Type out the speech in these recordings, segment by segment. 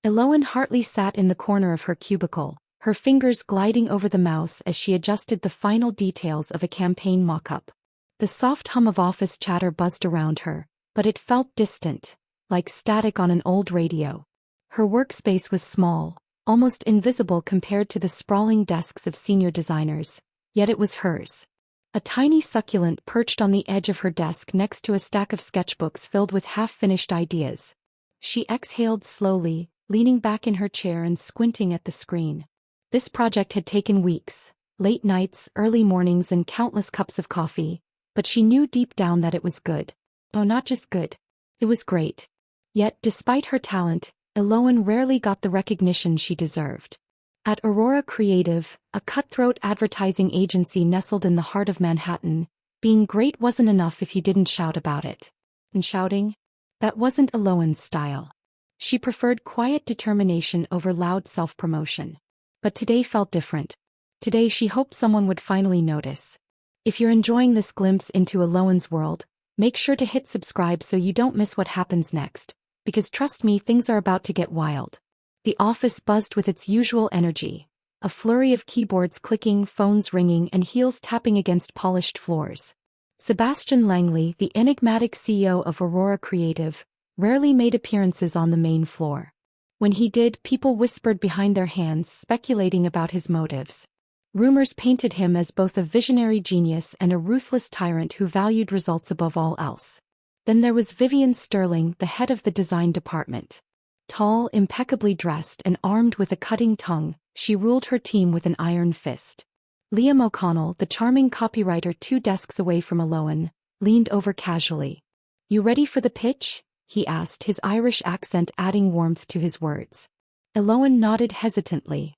Elowen Hartley sat in the corner of her cubicle, her fingers gliding over the mouse as she adjusted the final details of a campaign mock-up. The soft hum of office chatter buzzed around her, but it felt distant, like static on an old radio. Her workspace was small, almost invisible compared to the sprawling desks of senior designers, yet it was hers. A tiny succulent perched on the edge of her desk next to a stack of sketchbooks filled with half-finished ideas. She exhaled slowly, leaning back in her chair and squinting at the screen. This project had taken weeks, late nights, early mornings, and countless cups of coffee, but she knew deep down that it was good. Oh, not just good. It was great. Yet, despite her talent, Elowen rarely got the recognition she deserved. At Aurora Creative, a cutthroat advertising agency nestled in the heart of Manhattan, being great wasn't enough if you didn't shout about it. And shouting? That wasn't Elowen's style. She preferred quiet determination over loud self-promotion. But today felt different. Today she hoped someone would finally notice. If you're enjoying this glimpse into Elowen's world, make sure to hit subscribe so you don't miss what happens next, because trust me, things are about to get wild. The office buzzed with its usual energy, a flurry of keyboards clicking, phones ringing, and heels tapping against polished floors. Sebastian Langley, the enigmatic CEO of Aurora Creative, rarely made appearances on the main floor. When he did, people whispered behind their hands, speculating about his motives. Rumors painted him as both a visionary genius and a ruthless tyrant who valued results above all else. Then there was Vivienne Sterling, the head of the design department. Tall, impeccably dressed, and armed with a cutting tongue, she ruled her team with an iron fist. Liam O'Connell, the charming copywriter 2 desks away from Elowen, leaned over casually. "You ready for the pitch?" he asked, his Irish accent adding warmth to his words. Elowen nodded hesitantly.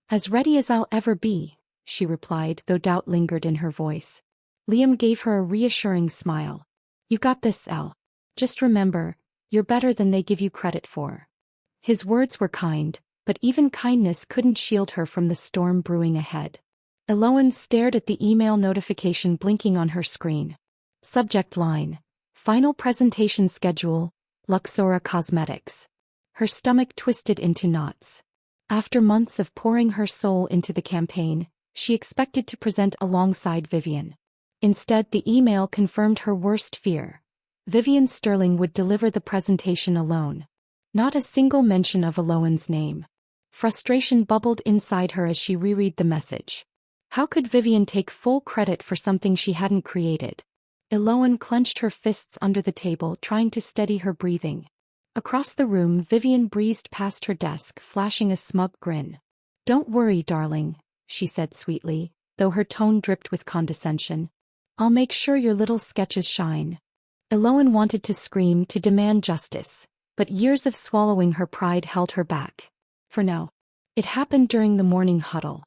"As ready as I'll ever be," she replied, though doubt lingered in her voice. Liam gave her a reassuring smile. "You've got this, Elle. Just remember, you're better than they give you credit for." His words were kind, but even kindness couldn't shield her from the storm brewing ahead. Elowen stared at the email notification blinking on her screen. Subject line: Final presentation schedule, Aurora Cosmetics. Her stomach twisted into knots. After months of pouring her soul into the campaign, she expected to present alongside Vivienne. Instead, the email confirmed her worst fear. Vivienne Sterling would deliver the presentation alone. Not a single mention of Elowen's name. Frustration bubbled inside her as she reread the message. How could Vivienne take full credit for something she hadn't created? Elowen clenched her fists under the table, trying to steady her breathing. Across the room, Vivienne breezed past her desk, flashing a smug grin. "Don't worry, darling," she said sweetly, though her tone dripped with condescension. "I'll make sure your little sketches shine." Elowen wanted to scream, to demand justice, but years of swallowing her pride held her back. For now. It happened during the morning huddle.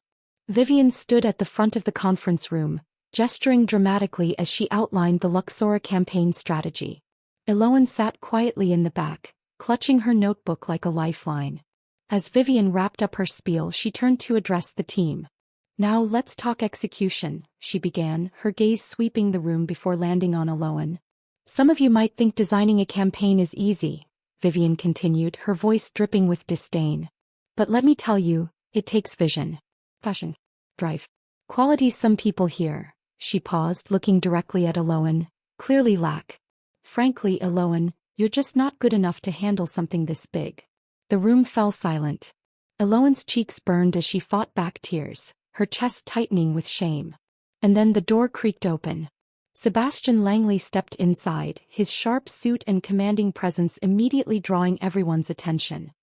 Vivienne stood at the front of the conference room, gesturing dramatically as she outlined the Aurora campaign strategy. Elowen sat quietly in the back, clutching her notebook like a lifeline. As Vivienne wrapped up her spiel, she turned to address the team. "Now let's talk execution," she began, her gaze sweeping the room before landing on Elowen. "Some of you might think designing a campaign is easy," Vivienne continued, her voice dripping with disdain. "But let me tell you, it takes vision, passion, drive, qualities some people here." She paused, looking directly at Elowen, "clearly lack. Frankly, Elowen, you're just not good enough to handle something this big." The room fell silent. Elowen's cheeks burned as she fought back tears, her chest tightening with shame. And then the door creaked open. Sebastian Langley stepped inside, his sharp suit and commanding presence immediately drawing everyone's attention.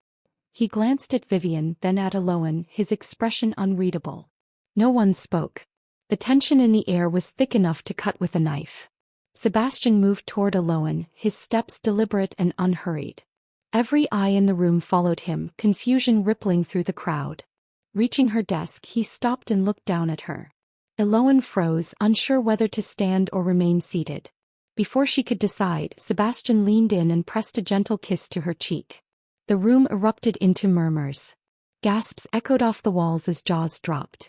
He glanced at Vivienne, then at Elowen, his expression unreadable. No one spoke. The tension in the air was thick enough to cut with a knife. Sebastian moved toward Elowen, his steps deliberate and unhurried. Every eye in the room followed him, confusion rippling through the crowd. Reaching her desk, he stopped and looked down at her. Elowen froze, unsure whether to stand or remain seated. Before she could decide, Sebastian leaned in and pressed a gentle kiss to her cheek. The room erupted into murmurs. Gasps echoed off the walls as jaws dropped.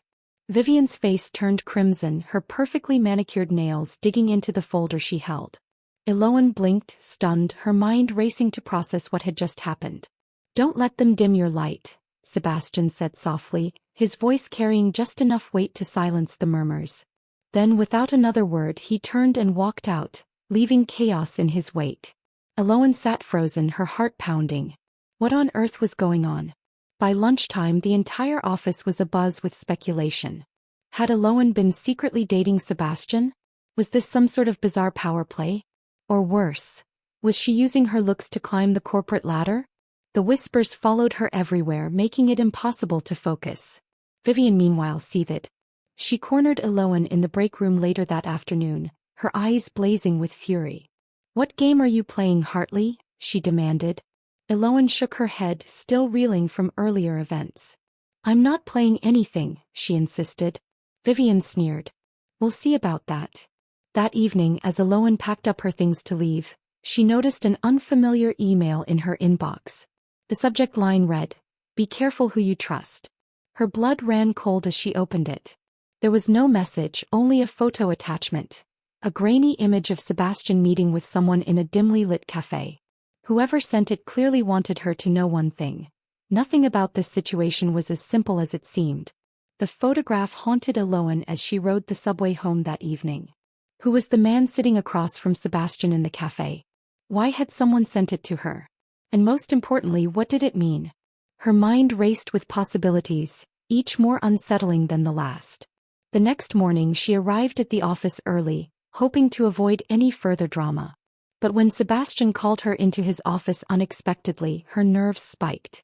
Vivienne's face turned crimson, her perfectly manicured nails digging into the folder she held. Elowen blinked, stunned, her mind racing to process what had just happened. Don't let them dim your light, Sebastian said softly, his voice carrying just enough weight to silence the murmurs. Then without another word he turned and walked out, leaving chaos in his wake. Elowen sat frozen, her heart pounding. What on earth was going on? By lunchtime the entire office was abuzz with speculation. Had Elowen been secretly dating Sebastian? Was this some sort of bizarre power play? Or worse, was she using her looks to climb the corporate ladder? The whispers followed her everywhere, making it impossible to focus. Vivienne meanwhile seethed. She cornered Elowen in the break room later that afternoon, her eyes blazing with fury. "What game are you playing, Hartley?" she demanded. Elowen shook her head, still reeling from earlier events. "I'm not playing anything," she insisted. Vivienne sneered. "We'll see about that." That evening, as Elowen packed up her things to leave, she noticed an unfamiliar email in her inbox. The subject line read, "Be careful who you trust." Her blood ran cold as she opened it. There was no message, only a photo attachment. A grainy image of Sebastian meeting with someone in a dimly lit cafe. Whoever sent it clearly wanted her to know one thing. Nothing about this situation was as simple as it seemed. The photograph haunted Elowen as she rode the subway home that evening. Who was the man sitting across from Sebastian in the cafe? Why had someone sent it to her? And most importantly, what did it mean? Her mind raced with possibilities, each more unsettling than the last. The next morning she arrived at the office early, hoping to avoid any further drama. But when Sebastian called her into his office unexpectedly, her nerves spiked.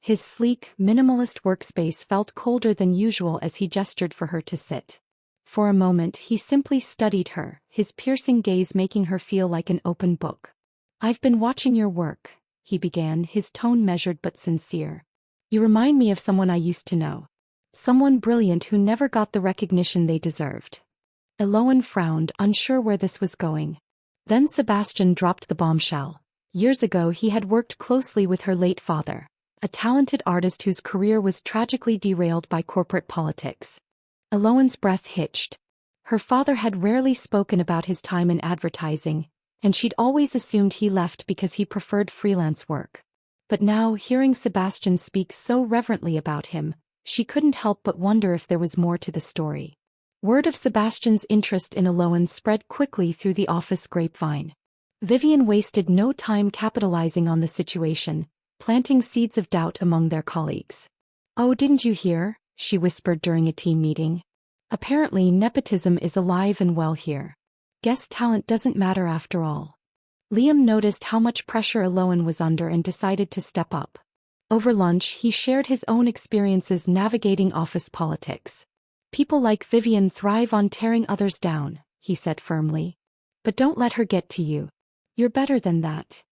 His sleek, minimalist workspace felt colder than usual as he gestured for her to sit. For a moment he simply studied her, his piercing gaze making her feel like an open book. "I've been watching your work," he began, his tone measured but sincere. "You remind me of someone I used to know. Someone brilliant who never got the recognition they deserved." Elowen frowned, unsure where this was going. Then Sebastian dropped the bombshell. Years ago he had worked closely with her late father, a talented artist whose career was tragically derailed by corporate politics. Elowen's breath hitched. Her father had rarely spoken about his time in advertising, and she'd always assumed he left because he preferred freelance work. But now, hearing Sebastian speak so reverently about him, she couldn't help but wonder if there was more to the story. Word of Sebastian's interest in Elowen spread quickly through the office grapevine. Vivienne wasted no time capitalizing on the situation, planting seeds of doubt among their colleagues. "Oh, didn't you hear?" she whispered during a team meeting. "Apparently nepotism is alive and well here. Guess talent doesn't matter after all." Liam noticed how much pressure Elowen was under and decided to step up. Over lunch he shared his own experiences navigating office politics. "People like Vivienne thrive on tearing others down," he said firmly. "But don't let her get to you. You're better than that."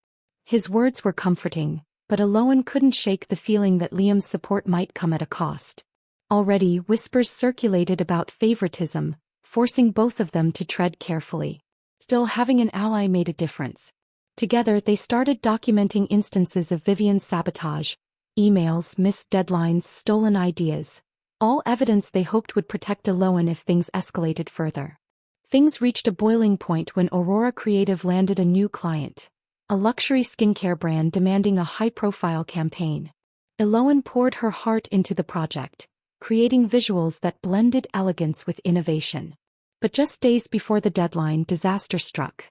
His words were comforting, but Elowen couldn't shake the feeling that Liam's support might come at a cost. Already whispers circulated about favoritism, forcing both of them to tread carefully. Still, having an ally made a difference. Together they started documenting instances of Vivienne's sabotage, emails, missed deadlines, stolen ideas. All evidence they hoped would protect Elowen if things escalated further. Things reached a boiling point when Aurora Creative landed a new client, a luxury skincare brand demanding a high-profile campaign. Elowen poured her heart into the project, creating visuals that blended elegance with innovation. But just days before the deadline, disaster struck.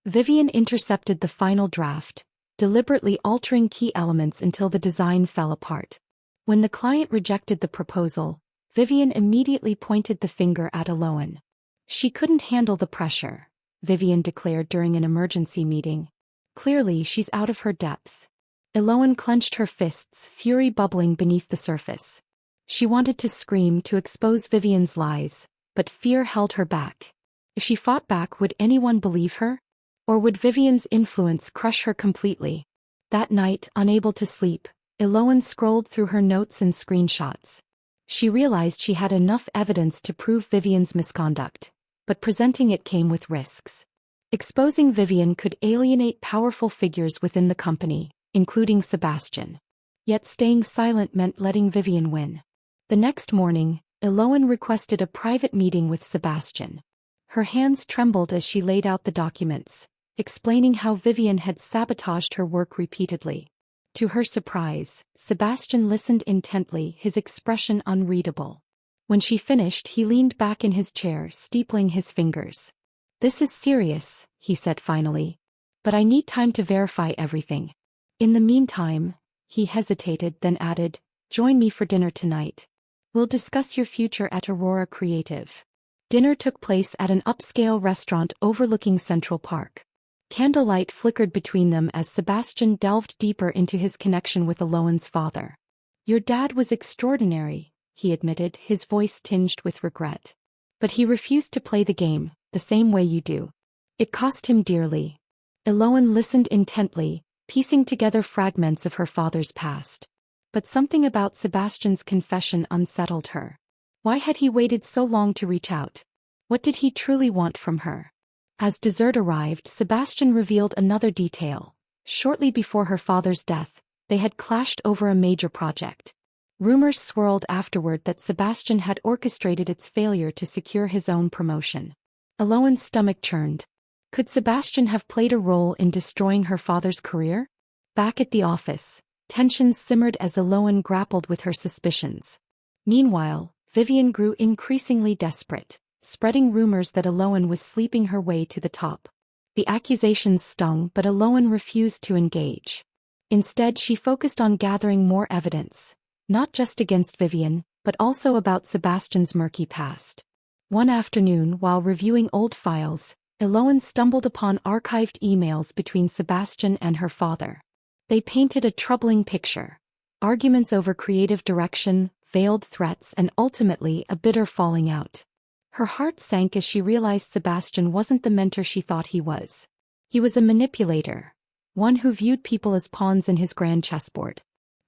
Vivienne intercepted the final draft, deliberately altering key elements until the design fell apart. When the client rejected the proposal, Vivienne immediately pointed the finger at Elowen. "She couldn't handle the pressure," Vivienne declared during an emergency meeting. "Clearly she's out of her depth." Elowen clenched her fists, fury bubbling beneath the surface. She wanted to scream to expose Vivienne's lies, but fear held her back. If she fought back, would anyone believe her? Or would Vivienne's influence crush her completely? That night, unable to sleep, Elowen scrolled through her notes and screenshots. She realized she had enough evidence to prove Vivienne's misconduct, but presenting it came with risks. Exposing Vivienne could alienate powerful figures within the company, including Sebastian. Yet staying silent meant letting Vivienne win. The next morning, Elowen requested a private meeting with Sebastian. Her hands trembled as she laid out the documents, explaining how Vivienne had sabotaged her work repeatedly. To her surprise, Sebastian listened intently, his expression unreadable. When she finished, he leaned back in his chair, steepling his fingers. "This is serious," he said finally. "But I need time to verify everything. In the meantime," he hesitated, then added, "join me for dinner tonight. We'll discuss your future at Aurora Creative." Dinner took place at an upscale restaurant overlooking Central Park. Candlelight flickered between them as Sebastian delved deeper into his connection with Elowen's father. "Your dad was extraordinary," he admitted, his voice tinged with regret. "But he refused to play the game, the same way you do. It cost him dearly." Elowen listened intently, piecing together fragments of her father's past. But something about Sebastian's confession unsettled her. Why had he waited so long to reach out? What did he truly want from her? As dessert arrived, Sebastian revealed another detail. Shortly before her father's death, they had clashed over a major project. Rumors swirled afterward that Sebastian had orchestrated its failure to secure his own promotion. Elowen's stomach churned. Could Sebastian have played a role in destroying her father's career? Back at the office, tensions simmered as Elowen grappled with her suspicions. Meanwhile, Vivienne grew increasingly desperate, spreading rumors that Elowen was sleeping her way to the top. The accusations stung, but Elowen refused to engage. Instead, she focused on gathering more evidence, not just against Vivienne, but also about Sebastian's murky past. One afternoon, while reviewing old files, Elowen stumbled upon archived emails between Sebastian and her father. They painted a troubling picture: arguments over creative direction, veiled threats, and ultimately a bitter falling out. Her heart sank as she realized Sebastian wasn't the mentor she thought he was. He was a manipulator, one who viewed people as pawns in his grand chessboard.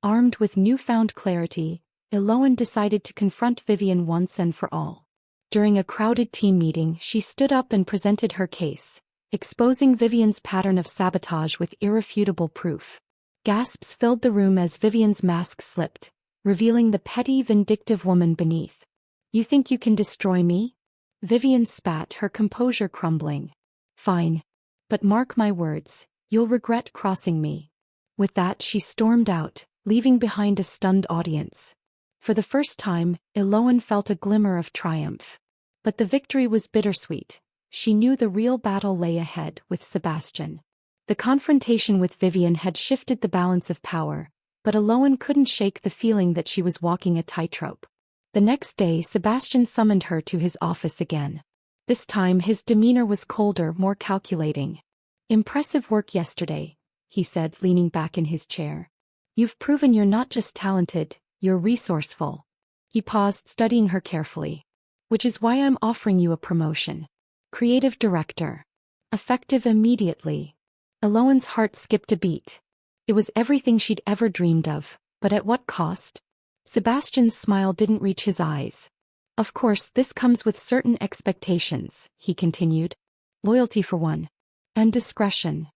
Armed with newfound clarity, Elowen decided to confront Vivienne once and for all. During a crowded team meeting, she stood up and presented her case, exposing Vivienne's pattern of sabotage with irrefutable proof. Gasps filled the room as Vivienne's mask slipped, revealing the petty, vindictive woman beneath. "You think you can destroy me?" Vivienne spat, her composure crumbling. "Fine. But mark my words, you'll regret crossing me." With that, she stormed out, leaving behind a stunned audience. For the first time, Elowen felt a glimmer of triumph. But the victory was bittersweet. She knew the real battle lay ahead, with Sebastian. The confrontation with Vivienne had shifted the balance of power, but Elowen couldn't shake the feeling that she was walking a tightrope. The next day, Sebastian summoned her to his office again. This time his demeanor was colder, more calculating. "Impressive work yesterday," he said, leaning back in his chair. "You've proven you're not just talented, you're resourceful." He paused, studying her carefully. "Which is why I'm offering you a promotion. Creative director. Effective immediately." Elowen's heart skipped a beat. It was everything she'd ever dreamed of, but at what cost? Sebastian's smile didn't reach his eyes. "Of course, this comes with certain expectations," he continued. "Loyalty for one. And discretion."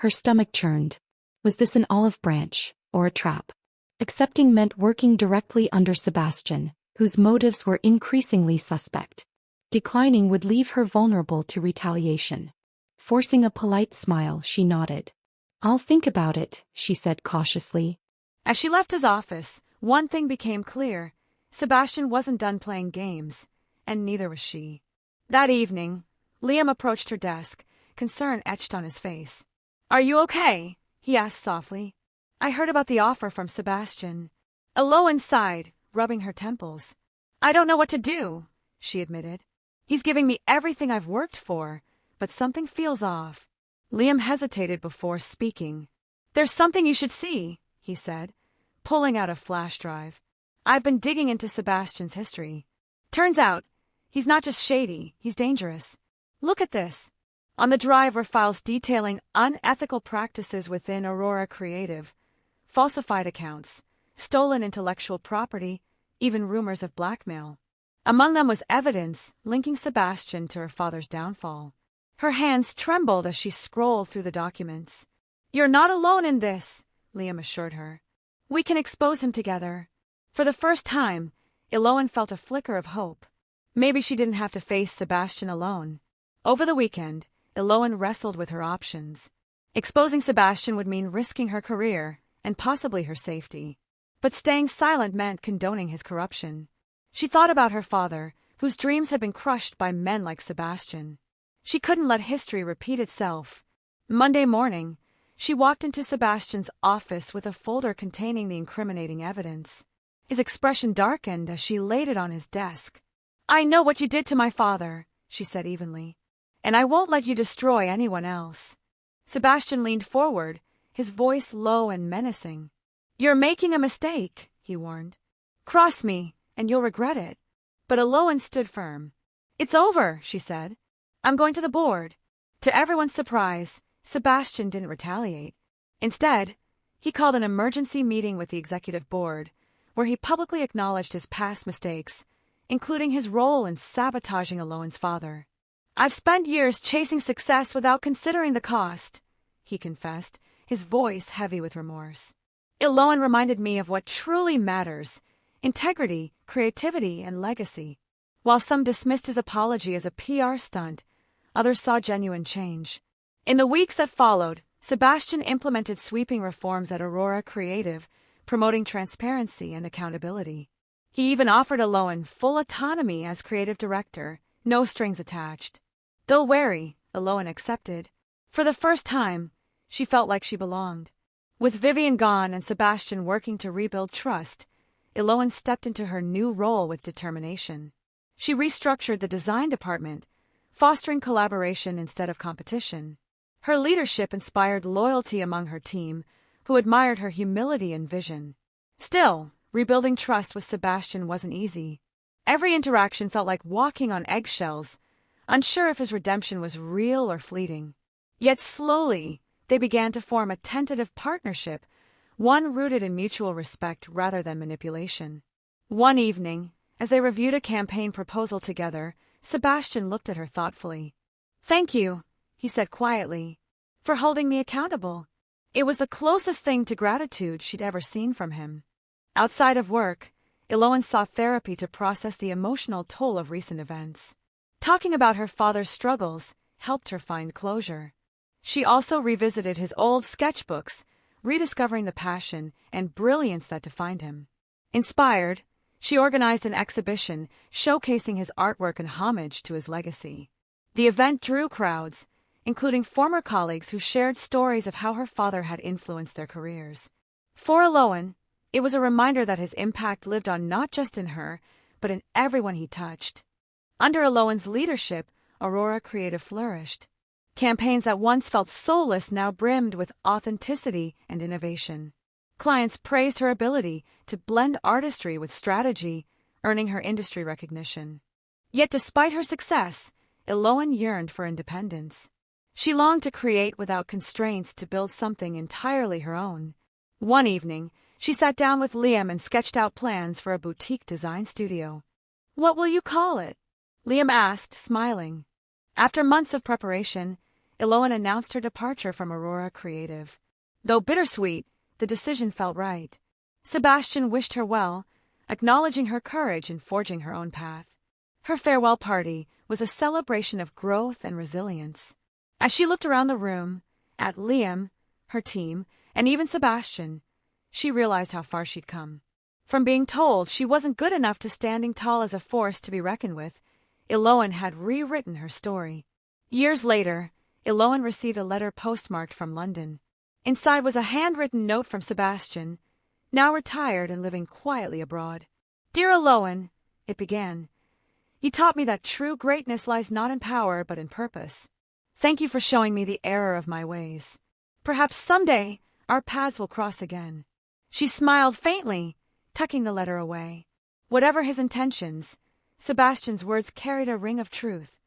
Her stomach churned. Was this an olive branch, or a trap? Accepting meant working directly under Sebastian, whose motives were increasingly suspect. Declining would leave her vulnerable to retaliation. Forcing a polite smile, she nodded. "I'll think about it," she said cautiously. As she left his office, one thing became clear. Sebastian wasn't done playing games, and neither was she. That evening, Liam approached her desk, concern etched on his face. "Are you okay?" he asked softly. "I heard about the offer from Sebastian." Elowen sighed, rubbing her temples. "I don't know what to do," she admitted. "He's giving me everything I've worked for, but something feels off." Liam hesitated before speaking. "There's something you should see," he said, pulling out a flash drive. "I've been digging into Sebastian's history. Turns out, he's not just shady, he's dangerous. Look at this." On the drive were files detailing unethical practices within Aurora Creative, falsified accounts, stolen intellectual property, even rumors of blackmail. Among them was evidence linking Sebastian to her father's downfall. Her hands trembled as she scrolled through the documents. "You're not alone in this," Liam assured her. "We can expose him together." For the first time, Elowen felt a flicker of hope. Maybe she didn't have to face Sebastian alone. Over the weekend, Elowen wrestled with her options. Exposing Sebastian would mean risking her career, and possibly her safety. But staying silent meant condoning his corruption. She thought about her father, whose dreams had been crushed by men like Sebastian. She couldn't let history repeat itself. Monday morning, she walked into Sebastian's office with a folder containing the incriminating evidence. His expression darkened as she laid it on his desk. "I know what you did to my father," she said evenly, "and I won't let you destroy anyone else." Sebastian leaned forward, his voice low and menacing. "You're making a mistake," he warned. "Cross me, and you'll regret it." But Elowen stood firm. "It's over," she said. "I'm going to the board." To everyone's surprise, Sebastian didn't retaliate. Instead, he called an emergency meeting with the executive board, where he publicly acknowledged his past mistakes, including his role in sabotaging Elowen's father. "I've spent years chasing success without considering the cost," he confessed, his voice heavy with remorse. "Elowen reminded me of what truly matters: integrity, creativity, and legacy." While some dismissed his apology as a PR stunt, others saw genuine change. In the weeks that followed, Sebastian implemented sweeping reforms at Aurora Creative, promoting transparency and accountability. He even offered Elowen full autonomy as creative director, no strings attached. Though wary, Elowen accepted. For the first time, she felt like she belonged. With Vivienne gone and Sebastian working to rebuild trust, Elowen stepped into her new role with determination. She restructured the design department, fostering collaboration instead of competition. Her leadership inspired loyalty among her team, who admired her humility and vision. Still, rebuilding trust with Sebastian wasn't easy. Every interaction felt like walking on eggshells, unsure if his redemption was real or fleeting. Yet slowly, they began to form a tentative partnership, one rooted in mutual respect rather than manipulation. One evening, as they reviewed a campaign proposal together, Sebastian looked at her thoughtfully. "Thank you," he said quietly, "for holding me accountable." It was the closest thing to gratitude she'd ever seen from him. Outside of work, Elowen sought therapy to process the emotional toll of recent events. Talking about her father's struggles helped her find closure. She also revisited his old sketchbooks, rediscovering the passion and brilliance that defined him. Inspired, she organized an exhibition showcasing his artwork in homage to his legacy. The event drew crowds, including former colleagues who shared stories of how her father had influenced their careers. For Elowen, it was a reminder that his impact lived on not just in her, but in everyone he touched. Under Elowen's leadership, Aurora Creative flourished. Campaigns that once felt soulless now brimmed with authenticity and innovation. Clients praised her ability to blend artistry with strategy, earning her industry recognition. Yet despite her success, Elowen yearned for independence. She longed to create without constraints, to build something entirely her own. One evening, she sat down with Liam and sketched out plans for a boutique design studio. "What will you call it?" Liam asked, smiling. After months of preparation, Elowen announced her departure from Aurora Creative. Though bittersweet, the decision felt right. Sebastian wished her well, acknowledging her courage in forging her own path. Her farewell party was a celebration of growth and resilience. As she looked around the room, at Liam, her team, and even Sebastian, she realized how far she'd come. From being told she wasn't good enough to standing tall as a force to be reckoned with, Elowen had rewritten her story. Years later, Elowen received a letter postmarked from London. Inside was a handwritten note from Sebastian, now retired and living quietly abroad. "Dear Elowen," it began, "you taught me that true greatness lies not in power but in purpose. Thank you for showing me the error of my ways. Perhaps someday our paths will cross again." She smiled faintly, tucking the letter away. Whatever his intentions, Sebastian's words carried a ring of truth.